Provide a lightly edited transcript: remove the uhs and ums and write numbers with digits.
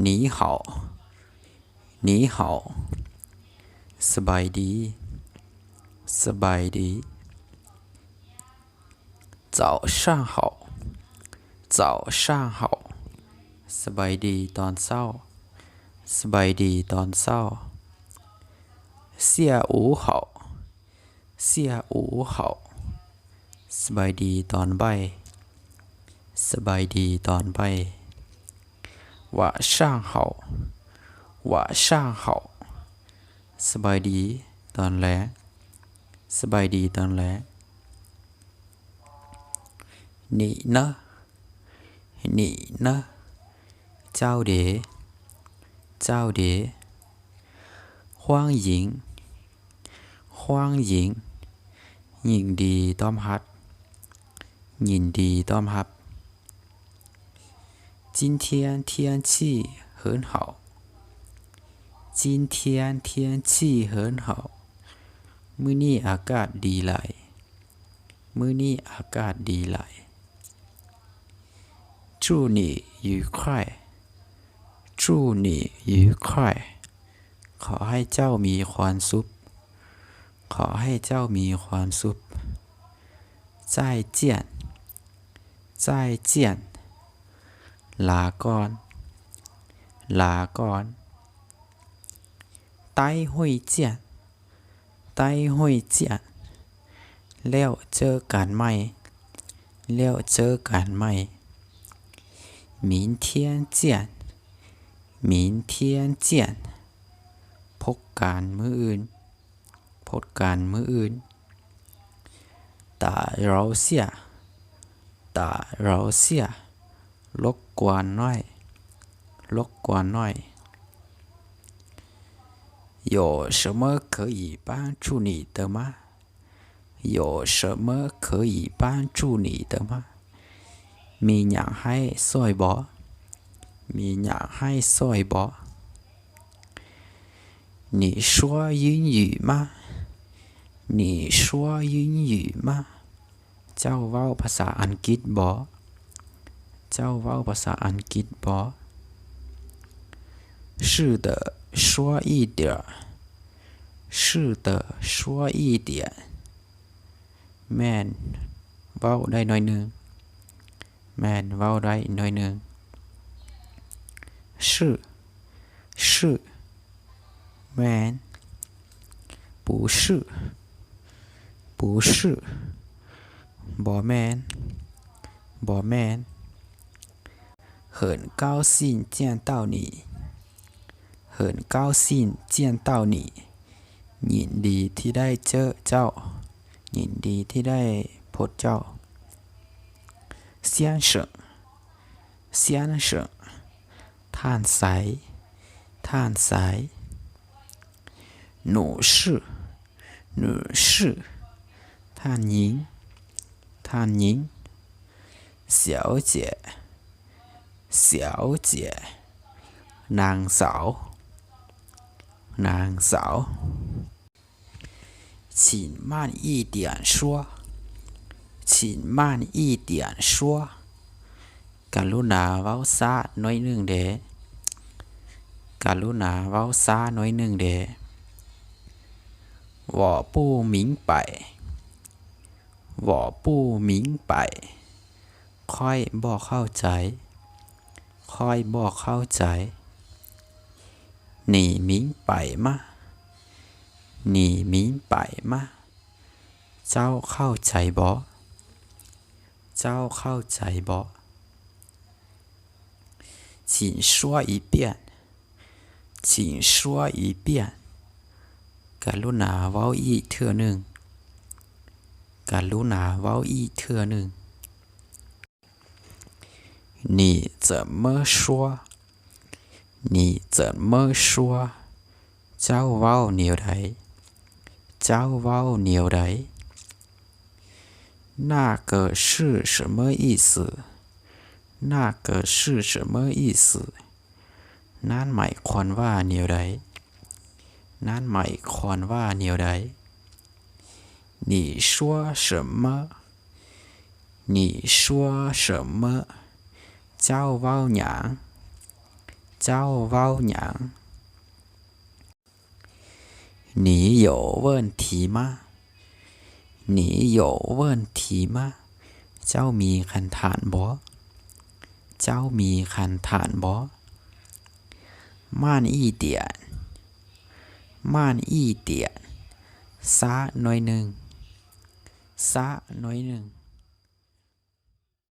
你好你好สบายดีสบายดี早上好早上好สบายดีตอนเช้าสบายดีตอนเช้า下午好下午好สบายดีตอนบ่ายสบายดีตอนบ่าย晚上好晚上好สบายดีตอนแลงสบายดีตอนแลง你呢你呢เจ้าเด๋เจ้าเด๋欢迎欢迎ยินดีต้อนรับยินดีต้อนรับ今天天气很好今天天气很好มื้อนี้อากาศดีหลายมื้อนี้อากาศดีหลาย祝你愉快祝你愉快ขอให้เจ้ามีความสุขขอให้เจ้ามีความสุข再见再见ลาก่อนลาก่อนไต้หุยเจียนไต้หุยเจียนแล้วเจอกันใหม่แล้วเจอกันใหม่明天见明天见พบกันมื้ออื่นพบกันมื้ออื่น打扰下打扰下รบกวนหน่อยรบกวนหน่อย有什么可以帮助你的吗有什么可以帮助你的吗มีหยังให้ช่วยบ่มีหยังให้ช่วยบ่你说英语吗你说英语吗เจ้าเว้าภาษาอังกฤษบ่เจ้าเว้าภาษาอังกฤษบ่是的说一点是的说一点แม่นเว้าได้หน่อยหนึงแม่นเว้าได้หน่อยหนึง是是แม่น不是不是บ่แม่นบ่แม่น很高兴见到你很高兴见到你ยินดีที่ได้เจอเจ้ายินดีที่ได้พบเจ้า先生先生ท่านสายท่านสายหนูชื่อหนูชื่อท่านหญิงท่านหญิง小姐小姐นางสาวนางสาว请慢一点说请慢一点说กรุณาเว้าช้าหน่อยหนึงเด้กรุณาเว้าช้าหน่อยหนึงเด้我不明白我不明白ค่อยบ่เข้าใจค่อยบ่เข้าใจ你明白吗你明白吗เจ้าเข้าใจบ่เจ้าเข้าใจบ่请说一遍请说一遍กรุณาเว้าอีกเทื่อหนึ่งกรุณาเว้าอีกเทื่อหนึ่ง你怎么说你怎么说เจ้าเว้าแนวใดเจ้าเว้าแนวใด那个是什么意思那个是什么意思นั่นหมายความว่าแนวใดนั่นหมายความว่าแนวใด你说什么你说什么เจ้าเว้าหยัง เจ้าเว้าหยัง你有问题吗你有问题吗เจ้ามีคันถานบ่เจ้ามีคันถานบ่慢一点慢一点ช้าหน่อยหนึ่งช้าหน่อยหนึ่ง